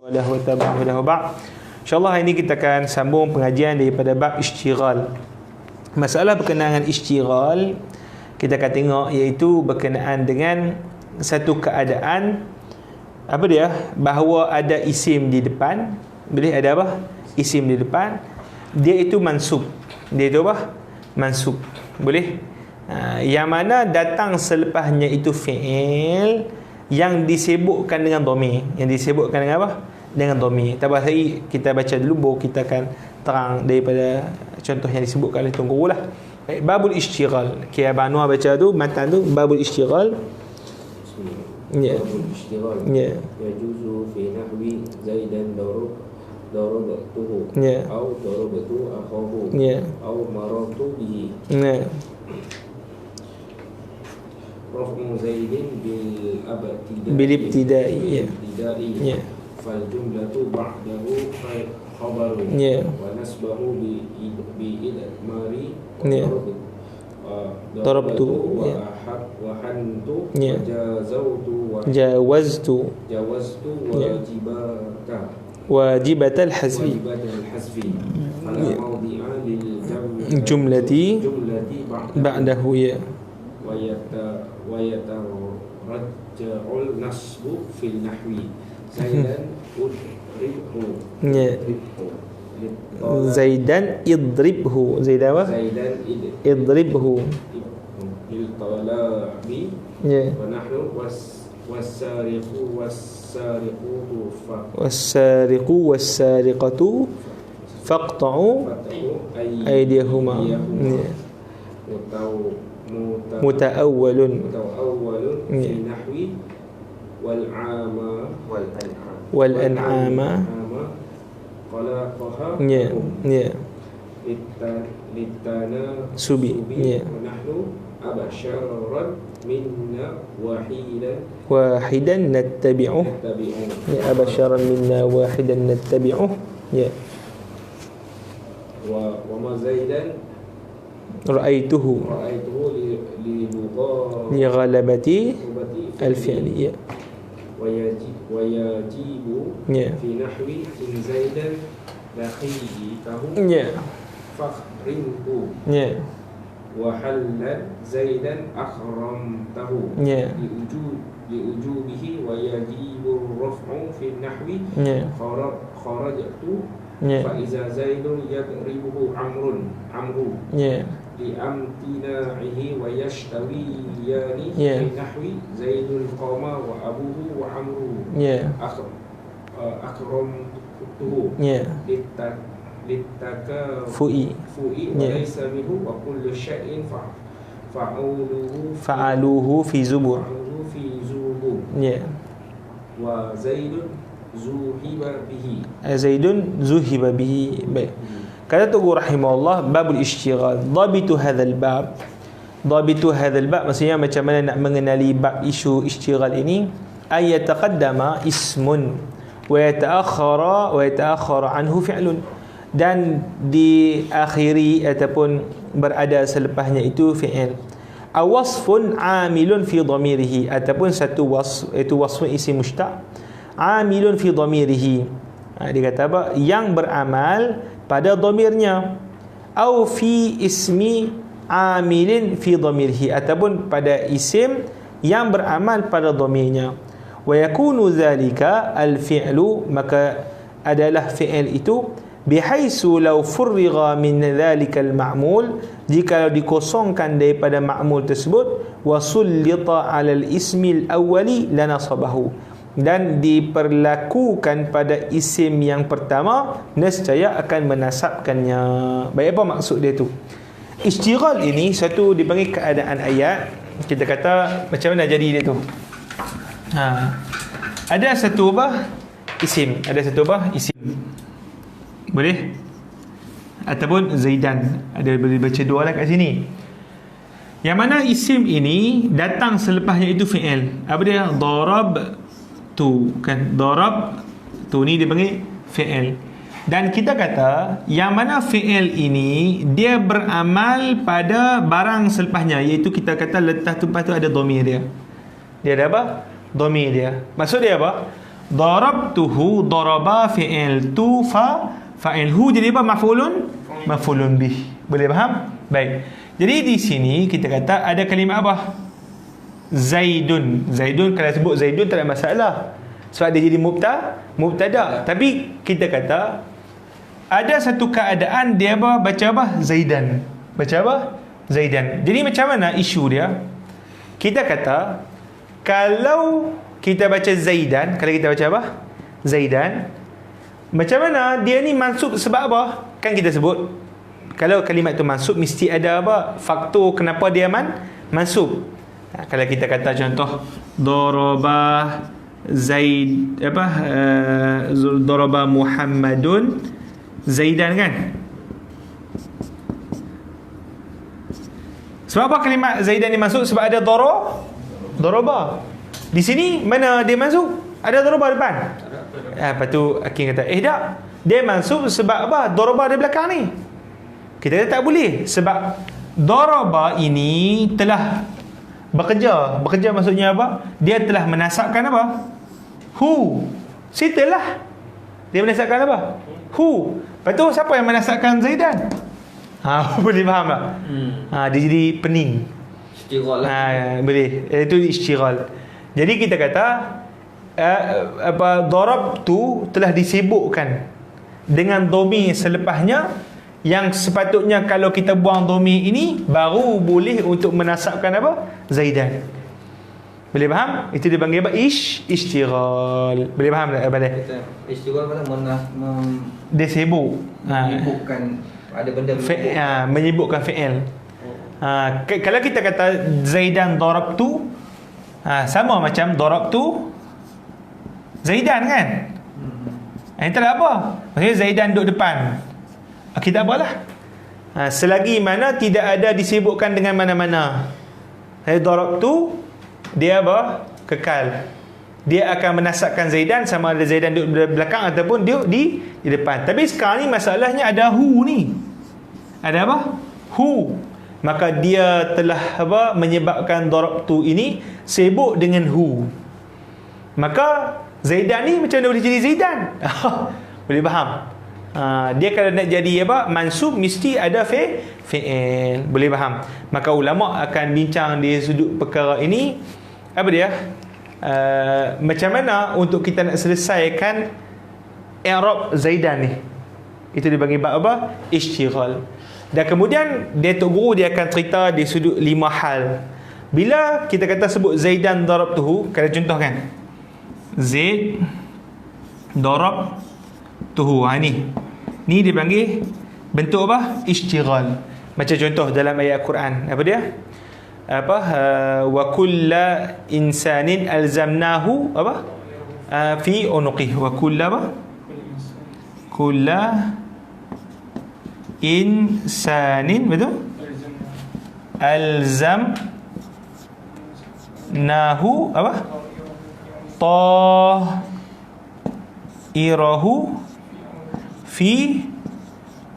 lahu tabahu lahu ba'. InsyaAllah hari ini kita akan sambung pengajian daripada bab isytighal. Masalah berkenaan dengan isytighal kita akan tengok, iaitu berkenaan dengan satu keadaan apa dia, bahawa ada isim di depan. Boleh ada apa? Isim di depan, dia itu mansub. Dia itu apa? Mansub. Boleh? Yang mana datang selepasnya itu fi'il yang disebutkan dengan dhamir. Yang disebutkan dengan apa? Dengan dhamir. Tabah hari kita baca dulu, baru kita akan terang daripada contoh yang disebutkan oleh Tuan Guru lah. Baik, babul isytighal. Okay, Abang Anwar baca tu, matan tu, babul isytighal. Ya. Babul isytighal. Ya. Yajuzu fi nahwi Zaidan darabtuhu. Ya. Au darabtu akhahu. Ya. Au marartu bihi. Ya. Raf'u Zaidin Bil ibtida'i. Ya. Ya. Fal jumlatu ba'dahu khabaru. Ya. Wa nasbahu bi idmari. Ya. Darabtu. Wa Ya. hantu. Ya. Jawaztu Ya. wajibata. Wajibatal hazfi. Fala mawdi'a lil Jumlati ba'dahu. Ya. wa yatarajja'ul nasbu fil nahwi Zaidan udribhu. Ya. Zaidan idribhu. Zaidan apa? Zaidan Idribhu. Talabi. Ya. Wa nahnu was-sariqu was-sariqatu faqta'u aydiyahuma. Ya. Muta'awwalun fi nahwi wal an'ama. Qalaqaha. Ya. Ya. Litana Subi. Ya. wa nahnu abasharan minna wahidan nattabi'uh. tabi'un. Ya, abasharan minna wahidan nattabi'uh. Ya. wa ma Zaidan Ra'aituhu li li ghalabati al-fi'li. Ya. wa yajibu Ya. fi nahwi in Zaidan dakhilitahu Ya. fakhrinhu. Ya. wa halan Zaidan akhramtahu. Ya. liujubihi wa yajibu raf'u fi nahwi Ya. kharajtu. Ya. Fa iza Zaidun yadribuhu amru Ya. li amtina'ihi wa yashtawiyani Ya. fi nahwi Zaidul qama wa abuhu wa amru Ya. akramtuhu. Ya. Fu'i wa Ya. laysa minhu wa kullu syai'in fa'aluhu fi zubur. fi zubur. Ya. Wa Zaidun zuhiba bihi. Zaidun zuhiba bihi. Baik. Kata Tuan Guru rahimahullah, babul isytighal. Dhabitu hadzal bab. Dhabitu hadzal bab maksudnya macam mana nak mengenali bab isu isytighal ini. Ay yataqaddama ismun wa yata'akhkhara anhu fi'lun. Dan diakhiri ataupun berada selepasnya itu fi'il. Awasfun amilun fi dhamirihi, ataupun satu wasf, itu wasfun isim mushtaq amilun fi dhamirihi. Dia kata apa? Yang beramal pada dhamirnya. Au fi ismi amilin fi dhamirihi, ataupun pada isim yang beramal pada dhamirnya. Wa yakunu dhalika al-fi'lu, maka adalah fi'il itu bihaisu law furriga min dhalika al-ma'mul, jika dikosongkan daripada ma'mul tersebut, wa sullita 'ala al-ismi al-awwali lanasabahu, dan diperlakukan pada isim yang pertama, nescaya akan menasabkannya. Baik, apa maksud dia tu? Isytighal ini satu dipanggil keadaan ayat. Kita kata macam mana jadi dia tu? Ada satu apa? Isim. Ada satu apa? Isim. Boleh? Ataupun Zaidan. Ada boleh baca dua lah kat sini. Yang mana isim ini datang selepasnya itu fi'il. Apa dia? Darab tu, kan? Darab tu ni dia panggil fi'il. Dan kita kata yang mana fi'il ini dia beramal pada barang selepasnya, iaitu kita kata letak tu, lepas tu ada dhamir dia. Dia ada apa? Dhamir dia. Maksud dia apa? darabtuhu, daraba fi'il tu, fa'il hu jadi apa? Maf'ulun bih. Boleh faham? Baik. Jadi di sini kita kata ada kalimah apa? Zaidun. Zaidun, kalau sebut Zaidun tak ada masalah, sebab dia jadi mubtada. Tapi kita kata ada satu keadaan dia apa? Baca apa? Zaidan. Baca apa? Zaidan. Jadi macam mana isu dia? Kita kata kalau kita baca Zaidan, kalau kita baca apa? Zaidan, macam mana dia ni mansub sebab apa? Kan kita sebut kalau kalimat tu mansub mesti ada apa? Faktor kenapa dia mansub. Kalau kita kata contoh daraba Zaid apa? Daraba Muhammadun Zaidan kan? Sebab apa kalimat Zaidan ni masuk? Sebab ada daraba. Di sini mana dia masuk? Ada daraba depan. Lepas tu Hakim kata tak, dia masuk sebab apa? Daraba di belakang ni. Kita kata tak boleh, sebab daraba ini telah bekerja. Bekerja maksudnya apa? Dia telah menasabkan apa? Hu. Setelah dia menasabkan apa? Hu. Lepas tu siapa yang menasabkan Zaidan? Boleh faham tak? Dia jadi pening. Istighal lah. Boleh. Itu istighal. Jadi kita kata darab tu telah disibukkan dengan domi selepasnya, yang sepatutnya kalau kita buang domi ini baru boleh untuk menasabkan apa? Zaidan. Boleh faham? Itu dipanggil apa? Istighal. Boleh faham tak? Istighal mana dia sibuk. menyibukkan ada benda menyibukkan fi'il. Kalau kita kata Zaidan darabtu, sama macam darabtu Zaidan kan? Ini tak ada apa. Maksudnya Zaidan duduk depan. Kita apalah. Selagi mana tidak ada disibukkan dengan mana-mana. Darabtu dia apa? Kekal. Dia akan menasabkan Zaidan, sama ada Zaidan duduk di belakang ataupun duduk di depan. Tapi sekarang ni masalahnya ada hu ni. Ada apa? Hu. Maka dia telah apa? Menyebabkan darabtu ini sibuk dengan hu. Maka Zaidan ni macam mana boleh jadi Zaidan? Boleh faham? Dia kalau nak jadi apa? Mansub mesti ada fi'il. Boleh faham? Maka ulama akan bincang di sudut perkara ini. Apa dia? Macam mana untuk kita nak selesaikan i'rab Zaidan ni. Itu dibagi bab apa? Istighal. Dan kemudian Tok Guru dia akan cerita di sudut 5 hal. Bila kita kata sebut Zaidan darabtuhu, kalau contoh kan, Zaid darabtuhu, ni dipanggil bentuk apa? Istighal. Macam contoh dalam ayat Quran, apa dia? Wa kulla insanin alzamnahu apa? Fi unuqih. Wa kulla apa? Kulla insanin, betul? Alzamnahu apa? Ta'irahu fi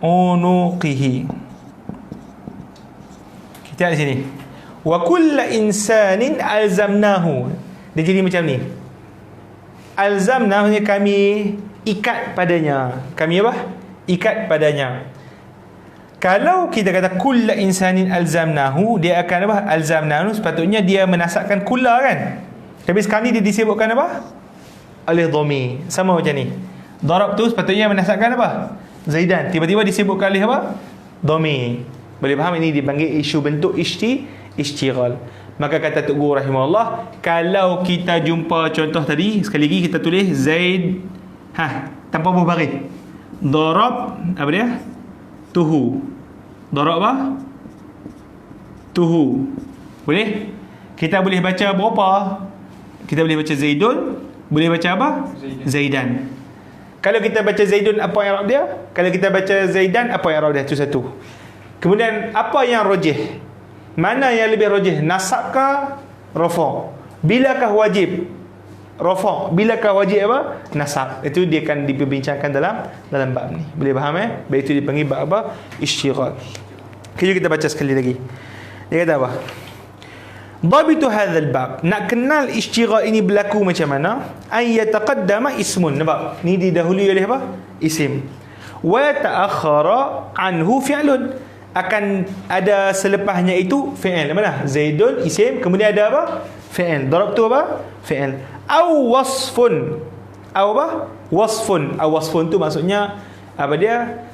unuqihi. Kita di sini. Wa kulla insanin alzamnahu. Dia jadi macam ni. Alzamnahu ni kami ikat padanya. Kami apa? Ikat padanya. Kalau kita kata kulla insanin alzamnahu, dia akan apa? Alzamnahu sepatutnya dia menasabkan kulla kan? Tapi sekarang ni dia disebutkan apa? Alif dhamir. Sama macam ni. Darab tu sepatutnya menasabkan apa? Zaidan. Tiba-tiba disebutkan alif apa? Dhamir. Boleh faham? Ini dipanggil isu bentuk istighal. Maka kata Tok Guru rahimahullah, kalau kita jumpa contoh tadi, sekali lagi kita tulis Zaid tanpa berbaris. Darab apa dia? Tuhu. Darab apa? Tuhu. Boleh? Kita boleh baca berapa? Kita boleh baca Zaidun, boleh baca apa? Zaidan. Kalau kita baca Zaidun, apa i'rab dia? Kalau kita baca Zaidan, apa i'rab dia? Itu satu. Kemudian apa yang rajih? Mana yang lebih rajih? Nasab ke rafa'? Bilakah wajib rafa'? Bilakah wajib apa? Nasab. Itu dia akan diperbincangkan dalam bab ni. Boleh faham Baik, itu dipanggil bab apa? Istighal. Kita baca sekali lagi. Dia kata apa? Dhabitu hadzal bab, nak kenal istighal ini berlaku macam mana? Ay yataqaddama ismun, nampak? Ni didahului oleh apa? Isim. Wa ta'akhkhara anhu fi'lun, akan ada selepasnya itu fi'il. Mana? Zaidun isim, kemudian ada apa? Fi'il. Darabtu apa? Fi'il. Au wasfun. Au apa? Wasfun. Au wasfun tu maksudnya apa dia?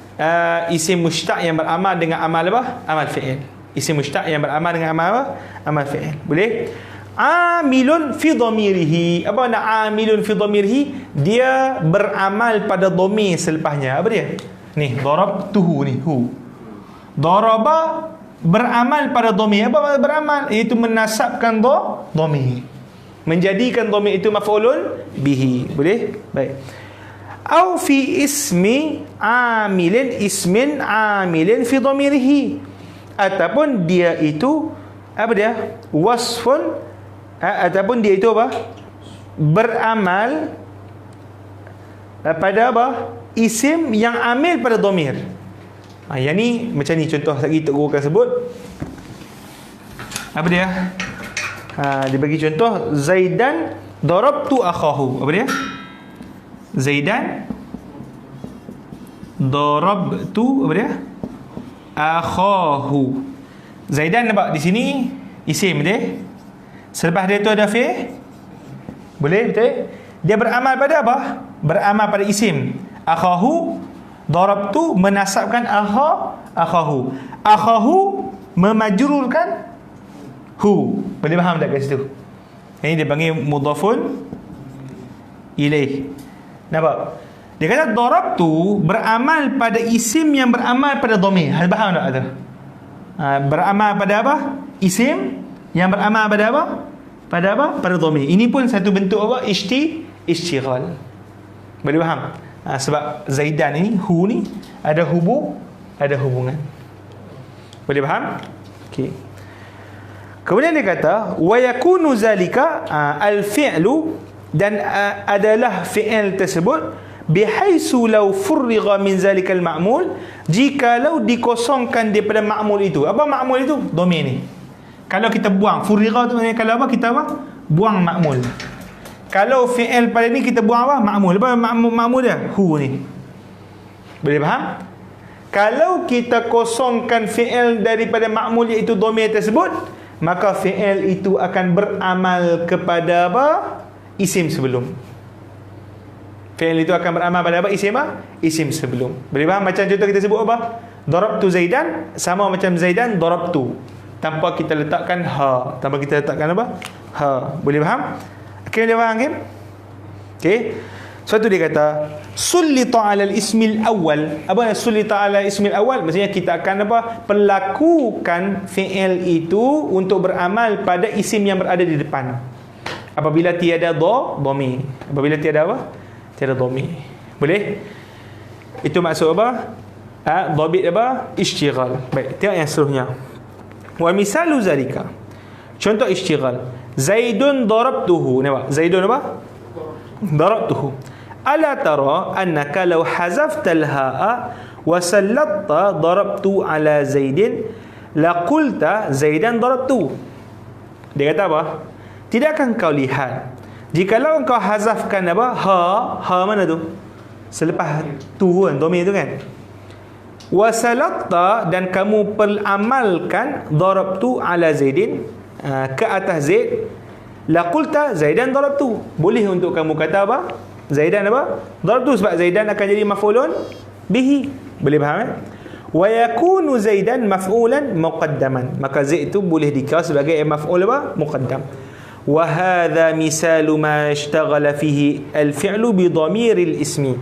Isim mushtaq yang beramal dengan amal apa? Amal fi'il. Isim mushtaq yang beramal dengan amal apa? Amal fi'il. Boleh? Amilun fi dhamirihi. Apa nak amilun fi dhamirihi? Dia beramal pada dhamir selepasnya. Apa dia? Ni, darabtuhu ni, hu. Daraba beramal pada dhamir. Apa maksud beramal? Iaitu menasabkan dhamir. Menjadikan dhamir itu maf'ulun bihi. Boleh? Baik. Au fi ismi amilin, ismin amilin fi dhamirihi. Ataupun dia itu apa dia? Wasfun, ataupun dia itu apa? Beramal pada apa? Isim yang amil pada dhamir. Yang ni macam ni contoh lagi Tok Guru akan sebut. Apa dia? Dia bagi contoh, Zaidan darabtu akhahu. Apa dia? Zaidan darabtu apa dia? Akhahu. Zaidan nampak di sini isim dia. Selepas dia tu ada fi'. Boleh betul? Dia beramal pada apa? Beramal pada isim. Akhahu, darabtu menasabkan akhahu. Akhahu memajrurkan hu. Boleh faham tak kat situ? Ini dia panggil mudhafun ilaih. Nampak? Dia kata darabtu beramal pada isim yang beramal pada dhamir. Hal faham tak tu? Beramal pada apa? Isim yang beramal pada apa? Pada apa? Pada dhamir. Ini pun satu bentuk apa? Istighal. Boleh faham? Sebab Zaidan ini, hu ni ada hubungan. Boleh faham? Okey. Kemudian dia kata wa yakunu zalika al-fi'lu, dan adalah fi'il tersebut bihaisu law furriga min zalikal ma'mul, jikalau dikosongkan daripada ma'mul itu. Apa ma'mul itu? Dhamir ni. Kalau kita buang furriga tu, kalau apa? Kita apa? Buang ma'mul. Kalau fi'il pada ni kita buang apa? Ma'mul. Apa ma'mul dia? Hu ni. Boleh faham? Kalau kita kosongkan fi'il daripada ma'mul iaitu dhamir tersebut, maka fi'il itu akan beramal kepada apa? Isim sebelum. Fi'il itu akan beramal pada apa? Isim apa? Isim sebelum. Boleh faham? Macam contoh kita sebut apa? Darabtu Zaidan, sama macam Zaidan darabtu, tanpa kita letakkan ha. Tanpa kita letakkan apa? Ha. Boleh faham? Okey, boleh faham kan? Okey. Suatu dia kata sullita 'alal ismil awal. Apa sullita 'alal ismil awal? Maksudnya kita akan apa? Perlakukan fi'il itu untuk beramal pada isim yang berada di depan. Apabila tiada dhamir. Apabila tiada apa? Tiada dhamir. Boleh? Itu maksud apa? Dhabit apa? Istighal. Baik, tengok yang seterusnya. Wa misalu zalika. Contoh istighal. Zaidun darabtuhu. Nampak? Zaidun apa? Darabtuhu. Ala tara annaka law hazafta al-ha'a wa sallatta darabtu ala Zaidin la qulta Zaidan darabtu. Dia kata apa? Tidakkah kau lihat, jikalau engkau hazafkan apa? Ha mana tu? Selepas tu kan, dhamir tu kan. Wasalatta, dan kamu peramalkan darabtu ala Zaidin, ke atas Zaid, laqulta Zaidan darabtu. Boleh untuk kamu kata apa? Zaidan apa? Darabtu, sebab Zaidan akan jadi maf'ulun bihi. Boleh faham? Wa yakunu Zaidan maf'ulan muqaddaman. Maka Zaid itu boleh dikira sebagai maf'ul apa? Muqaddam. Wa hadha misalu ma ishtaghala fihi al-fi'lu bi dhamiril ismi.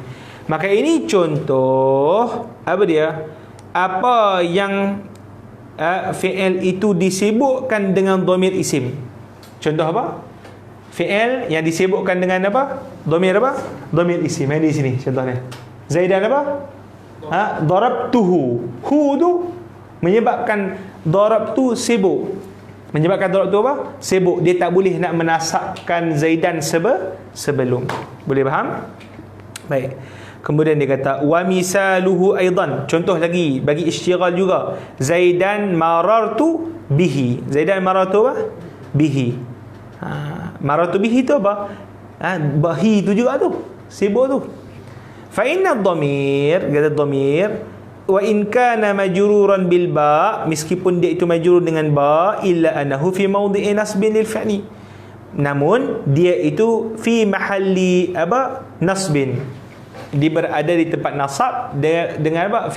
Maka ini contoh apa dia? Apa yang fi'il itu disibukkan dengan dhamir isim. Contoh apa? Fi'il yang disibukkan dengan apa? Dhamir apa? Dhamir isim. Di sini contohnya. Zaidan apa? Darabtuhu. Hu tu menyebabkan darabtu sibuk. Menyebabkan darabtu apa? Sibuk. Dia tak boleh nak menasabkan Zaidan sebelum. Boleh faham? Baik. Kemudian dia kata wa misaluhu aidan. Contoh lagi bagi istighal juga. Zaidan marartu bihi. Zaidan marartu apa? bihi. Marartu bihi tu apa? Bahi tu juga tu, sibuk tu. Fa inna dhamir, kata dhamir, wa in kana majruran bil ba, meskipun dia itu majrur dengan ba, illa annahu fi mawdi'i nasbin lil fi'li, namun dia itu fi mahalli apa, nasbin, dia berada di tempat nasab dengan apa,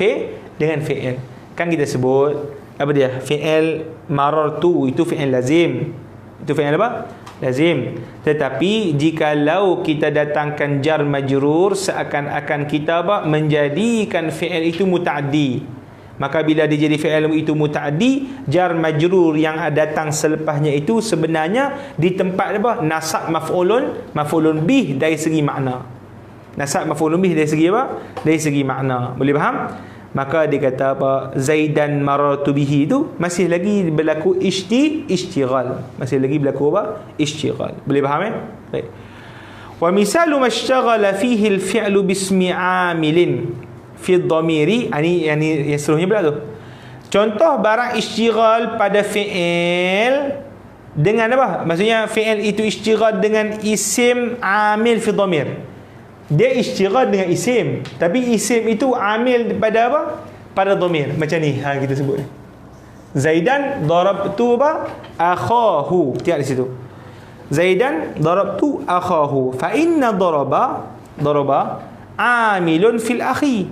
dengan fi'il. Kan kita sebut apa dia, fi'il marartu itu fi'il lazim, itu fi'il apa, lazim. Tetapi jikalau kita datangkan jar majrur, seakan-akan kita apa, menjadikan fi'il itu muta'addi, maka bila dia jadi fi'il itu muta'addi, jar majrur yang datang selepasnya itu sebenarnya di tempat apa, nasab maf'ulun bih dari segi makna. Nasab maf'ulun bih dari segi apa, dari segi makna. Boleh faham? Maka dia kata apa, Zaidan marartu bihi itu masih lagi berlaku ishtighal, masih lagi berlaku apa, ishtighal. Boleh faham baik. Wa misalu mashtaghala fihi al-fi'lu bismi 'amilin fi dhamiri, ini yang seterusnya pula tu. Contoh barang ishtighal pada fi'il dengan apa, maksudnya fi'il itu ishtighal dengan isim amil fi dhamir. Dia ishtighal dengan isim, tapi isim itu amil pada apa, pada dhamir. Macam ni kita sebut Zaidan darabtu apa, akhahu. Tiap di situ Zaidan darabtu akhahu. Fa inna daraba amilun fil akhi.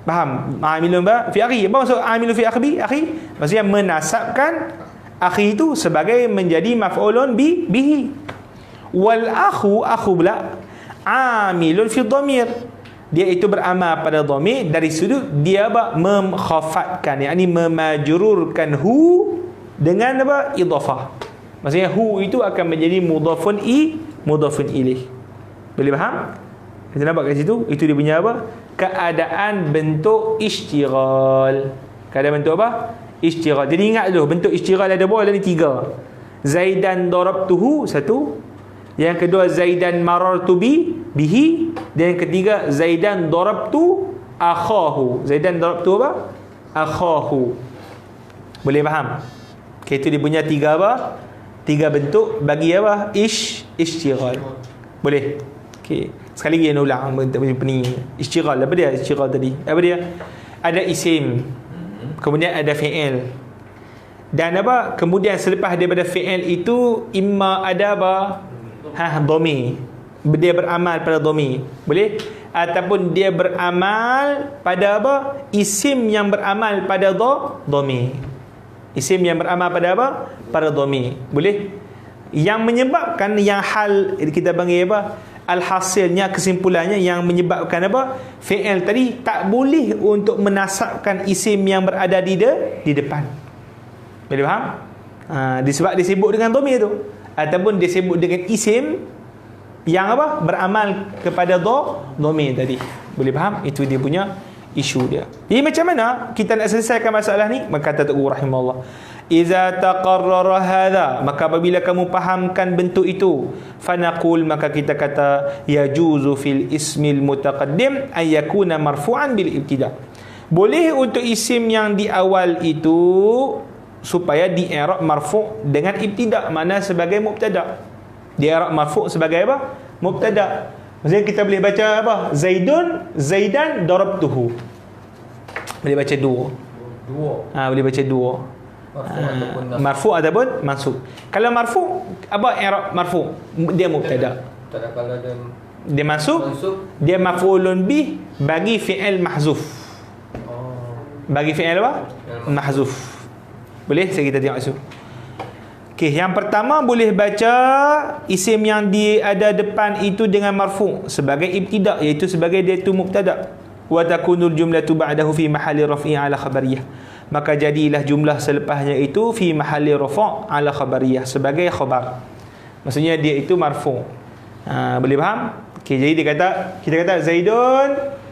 Faham? Amilun fi akhi. Apa maksud amilun fi akhi? Maksudnya menasabkan akhi itu sebagai menjadi maf'ulun bihi. Wal akhu pula amilun fi dhamir, dia itu beramal pada dhamir dari sudut dia apa, memkhafatkan, yakni memajrurkan hu dengan apa, idhafah. Maksudnya hu itu akan menjadi mudhafun ilaih. Boleh faham? Kita nampak kat situ, itu dia punya apa, keadaan bentuk ishtighal. Keadaan bentuk apa, ishtighal. Jadi ingat dulu, bentuk ishtighal ada berapa? Ada 3. Zaidan darabtuhu, 1. Yang kedua Zaidan marartu bihi, dan yang ketiga Zaidan darabtu akhahu. Zaidan darabtu apa, akhahu. Boleh faham? Okay, itu dia punya 3 apa, 3 bentuk bagi apa, ishtighal. Boleh? Okay, sekali lagi yang ulang ni ishtighal. Apa dia ishtighal tadi? Apa dia? Ada isim, kemudian ada fi'il, dan apa, kemudian selepas daripada fi'il itu imma ada apa, dhamir, dia beramal pada dhamir, boleh, ataupun dia beramal pada apa, isim yang beramal pada dhamir, isim yang beramal pada apa, pada dhamir, boleh. Yang menyebabkan, yang hal kita panggil apa, alhasilnya, kesimpulannya, yang menyebabkan apa, fi'il tadi tak boleh untuk menasabkan isim yang berada di depan. Boleh faham? Disebab disebut dengan dhamir tu, ataupun disebut dengan isim yang apa, beramal kepada dhamir tadi. Boleh faham? Itu dia punya isu dia. Jadi macam mana kita nak selesaikan masalah ni? Maka kata Tuhan rahimahullah, iza taqarrara hadha, maka apabila kamu fahamkan bentuk itu, fanaqul, maka kita kata yajuzu fil ismil mutaqaddim ay yakuna marfu'an bil ibtida. Boleh untuk isim yang di awal itu supaya di i'rab marfu' dengan ibtida, mana sebagai mubtada. Di i'rab marfu' sebagai apa, mubtada. Maksudnya kita boleh baca apa, Zaidan darabtuhu, boleh baca dua. Boleh baca dua, marfu' ataupun mansub. Kalau marfu' apa i'rab marfu', dia mubtada. Kalau dia mansub, dia maf'ulun bih bagi fi'il mahzuf. Bagi fi'il apa, mahzuf. Boleh? Kita tengok tu. Okey, yang pertama boleh baca isim yang ada depan itu dengan marfu' sebagai ibtida, iaitu sebagai dia tu mubtada. Wa takunul jumlatu ba'dahu fi mahalli raf'i ala khabariyah. Maka jadilah jumlah selepasnya itu fi mahalli rafa' ala khabariyah, sebagai khabar. Maksudnya dia itu marfu'. Boleh faham? Okey, jadi kita kata Zaidun,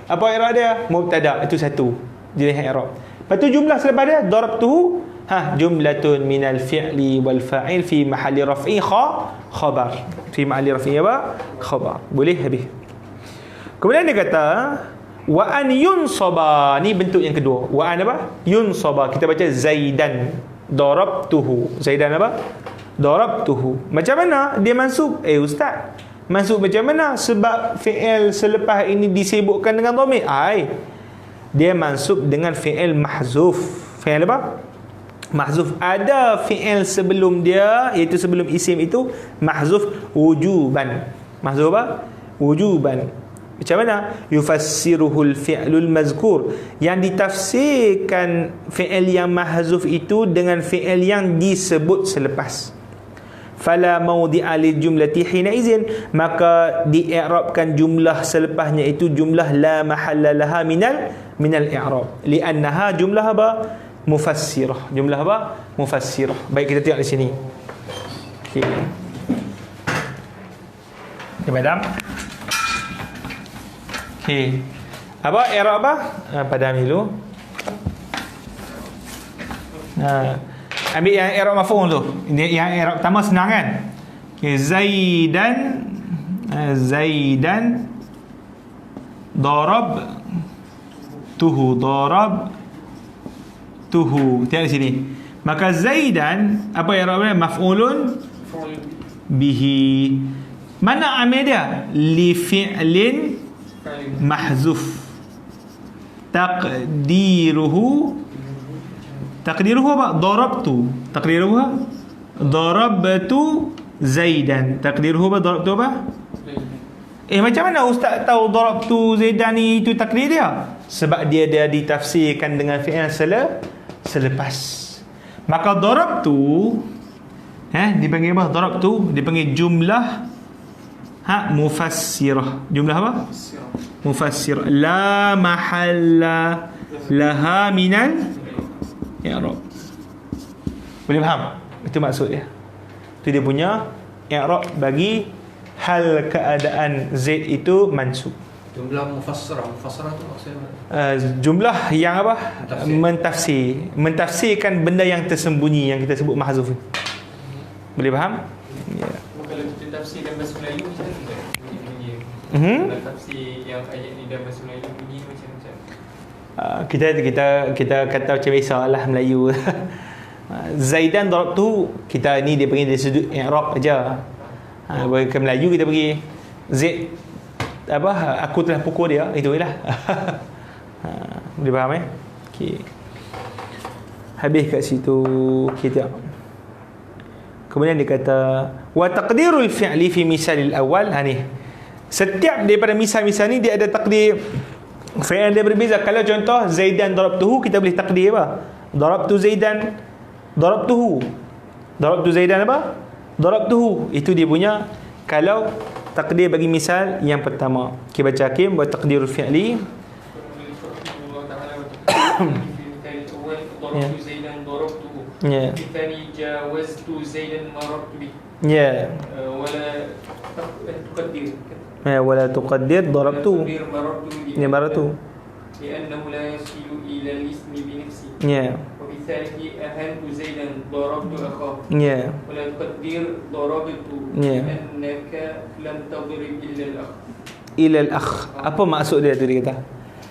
apa i'rab dia? Mubtada. Itu satu jenis i'rab. Lepas tu jumlah selepas dia darabtuhu, jumlatun minal fi'li wal fa'il fi mahalli raf'i khabar. Fi mahalli raf'i apa? Khabar. Boleh habis. Kemudian dia kata wa an yunsaba, ni bentuk yang kedua. Wa an apa? Yunsaba. Kita baca Zaidan darabtuhu. Zaidan apa? darabtuhu. Macam mana dia mansub? Ustaz, mansub macam mana? Sebab fi'il selepas ini disibukkan dengan dhamir. Dia mansub dengan fi'il mahzuf. Fi'il apa? Mahzuf. Ada fi'il sebelum dia, iaitu sebelum isim itu mahzuf wujuban. Mahzuf apa? Wujuban. Macam mana? Yufassiruhul fi'lul mazkur, yang ditafsirkan fi'il yang mahzuf itu dengan fi'il yang disebut selepas. Fala mawdi'a lil jumlati hina izin, maka di'irabkan jumlah selepasnya itu jumlah la mahalla laha minal i'rab, li'annaha jumlah apa? Mufassirah. Jumlah apa? Mufassirah. Baik, kita tengok di sini. Okey. Okay, madam. Okey. Apa i'rab apa? Padam dulu. Ambil yang i'rab maf'ul tu. Ini yang i'rab pertama senang kan? Okay, Zaidan darab tuhu tengok di sini. Maka Zaidan apa i'rabnya? Maf'ulun bihi. Mana amil dia? Li fi'lin mahzuf. Taqdiruhu apa? Darabtu Zaidan. Taqdiruhu apa? Darabtu apa? Macam mana ustaz tahu darabtu Zaidan ni itu takdir dia? Sebab dia ditafsirkan dengan fi'il selepas. Maka darabtu dipanggil apa? Darabtu dipanggil jumlah mufassirah. Jumlah apa? Mufassirah. La mahalla laha minal i'rab. Boleh faham? Itu maksud dia. Itu dia punya i'rab bagi hal keadaan Zaid itu mansub. Jumlah mufassirah tu maksudnya jumlah yang apa? Mentafsirkan benda yang tersembunyi, yang kita sebut mahzuf. Boleh faham? Ya. Kalau kita tafsirkan bahasa Melayu macam mana? Kalau tafsir yang ayat ni dalam bahasa Melayu bunyi macam-macam. Kita kata macam biasalah Melayu. Zaidan darabtu, kita ni dia panggil dari sudut i'rab aja. Bagi ke Melayu kita pergi Zaid apa, aku telah pukul dia, itu jelah. Boleh faham okey. Habis kat situ kita. Kemudian dia kata wa taqdirul fi'li fi misalil awal. Ni setiap daripada misal-misal ni dia ada takdir fi'il dia berbeza. Kalau contoh Zaidan darabtuhu, kita boleh takdir apa? Darabtu Zaidan darabtuhu. Darabtu Zaidan apa? Darabtuhu. Itu dia punya kalau takdir bagi misal yang pertama. Kita baca Hakim buat takdirul fi'li. Ya. Kita jawaztu Zaidan marartu bih. Ya. Wala tuqaddir. ولا تقدر ضربته marartu لأنه لا يصل إلى الاسم بنفسه. وبالتالي أهنت زيدا ضربت أخاه. ولا تقدر ضربت لأنك لم تضرب إلا الأخ. Apa maksud dia tu dia kata?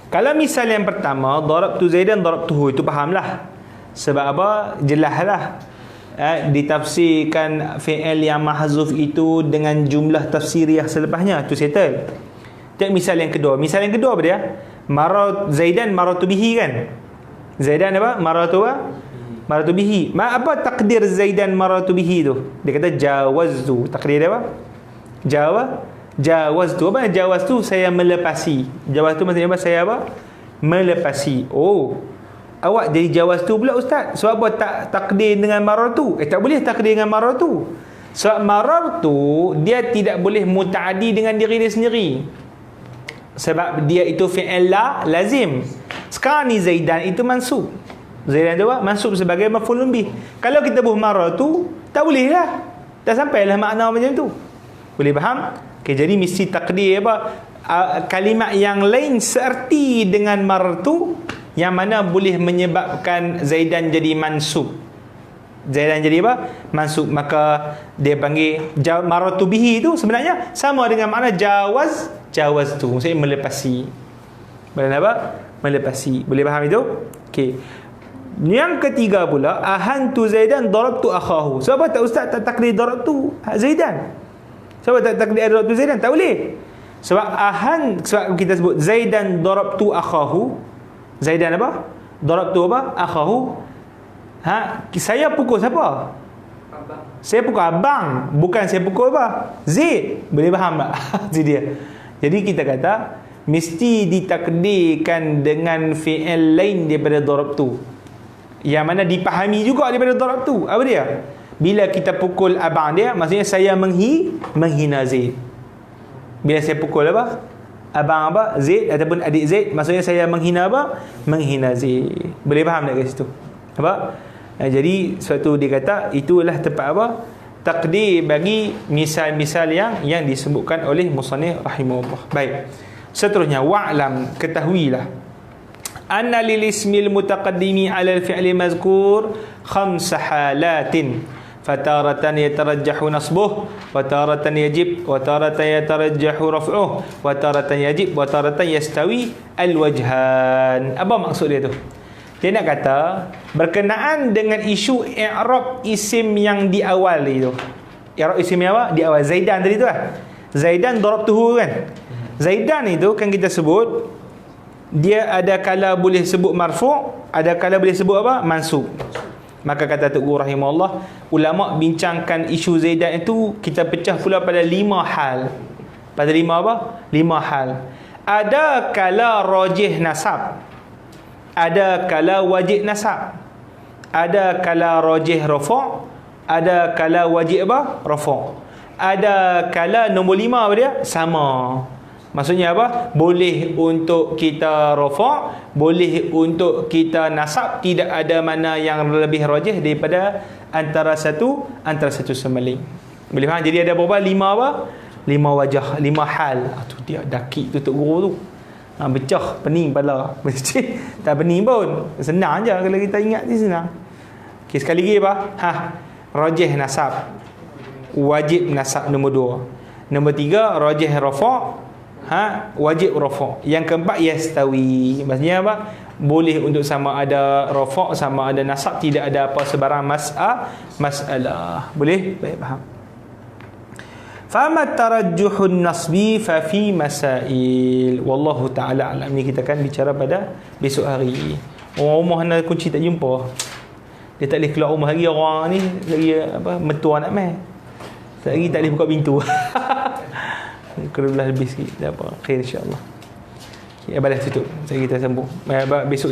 Kalau misal yang pertama darabtu Zaidan darabtuhu, itu fahamlah. Sebab apa? Jelaslah. Ditafsirkan fi'il yang mahzuf itu dengan jumlah tafsiriyah selepasnya, tu settle. Tengok misal yang kedua. Misal yang kedua apa dia? Zaidan maratu bihi kan? Zaidan apa? Maratu bihi. Apa takdir Zaidan maratu bihi tu? Dia kata jawaztu. Takdir dia apa? Jawaztu. Apa jawaztu? Saya melepasi. Jawaztu maksudnya apa? Saya apa? Melepasi. Awak jadi jawaz tu pula ustaz. Sebab apa tak takdir dengan marartu? Tak boleh takdir dengan marartu. Sebab marartu dia tidak boleh mutaaddi dengan diri dia sendiri. Sebab dia itu fi'il lazim. Sekarang ni Zaidan itu mansub. Zaidan tu apa? Mansub sebagai maf'ulun bih. Kalau kita buh marartu, tak boleh lah. Tak sampailah makna macam tu. Boleh faham? Okay, jadi mesti takdir apa? Kalimat yang lain seerti dengan marartu, yang mana boleh menyebabkan Zaidan jadi mansub. Zaidan jadi apa? Mansub. Maka dia panggil maratu bihi tu sebenarnya sama dengan makna jawaz tu. Maksudnya melepasi. Boleh apa? Melepasi. Boleh faham itu? Okey. Yang ketiga pula, ahantu Zaidan darabtu akhahu. Sebab tak ustaz tak takdir darabtu Zaidan? Sebab tak takdir darabtu Zaidan? Tak boleh. Sebab kita sebut Zaidan darabtu akhahu. Zaidan apa? Darabtu apa? Akhahu. Saya pukul siapa? Abang. Saya pukul abang, bukan saya pukul apa? Zaid. Boleh faham tak? Itu dia. Jadi kita kata mesti ditakdirkan dengan fi'il lain daripada darabtu, yang mana dipahami juga daripada darabtu. Apa dia? Bila kita pukul abang dia, maksudnya saya menghina Zaid. Bila saya pukul apa? Abang apa? Zaid ataupun adik Zaid, maksudnya saya menghina apa? Menghina Zaid. Boleh faham tak kat situ? Apa? Jadi suatu dia kata itulah tempat apa? Takdir bagi misal-misal yang disebutkan oleh musannif rahimahullah. Baik. Seterusnya, wa'lam, ketahuilah, anna lil ismil mutaqaddimi 'ala al-fi'li mazkur khams halatin, fataratan yatarajjahu nasbuh, wa taratan yajib, wa taratan yatarajjahu raf'uh, wa taratan yajib, wa taratan yastawi al-wajhan. Apa maksud dia tu? Dia nak kata berkenaan dengan isu i'rab isim yang di awal itu. I'rab isim yang apa? Di awal Zaidan tadi tu lah. Zaidan darabtuhu kan. Zaidan itu kan kita sebut dia ada kala boleh sebut marfu', ada kala boleh sebut apa? Mansub. Maka kata Tok Guru rahimahullah, ulama bincangkan isu Zaidan itu kita pecah pula pada 5 hal. Pada 5 apa? 5 hal. Ada kala rajih nasab, ada kala wajib nasab, ada kala rajih rafa', ada kala wajib apa? Rafa'. Ada kala nombor 5 apa dia? Sama. Maksudnya apa? Boleh untuk kita rafa', boleh untuk kita nasab, tidak ada mana yang lebih rajih daripada antara satu semeling. Boleh faham? Jadi ada berapa? 5 apa? 5 wajah, 5 hal. Tu dia daki tu Tok Guru tu. Pecah, pening pala. Tak pening pun. Senang je kalau kita ingat ni, senang. Okey, sekali lagi apa? Rajih nasab. Wajib nasab nombor 2. Nombor 3 rajih rafa', wajib rafa'. Yang keempat yastawi. Maksudnya apa? Boleh untuk sama ada rafa', sama ada nasab, tidak ada apa sebarang masalah. Boleh? Baik, faham. Fama tarajjuhun nasbi fa fi masail. Wallahu taala alam. Ni kita akan bicara pada besok hari. Orang rumah nak kunci tak jumpa. Dia tak boleh keluar rumah lagi, orang ni lagi apa? Metua nak mai. Lagi tak boleh buka pintu. Kena belah lebih sikit. Tak apa. Khair insya-Allah. Okay, balas tutup. Saya kita sambung. Besok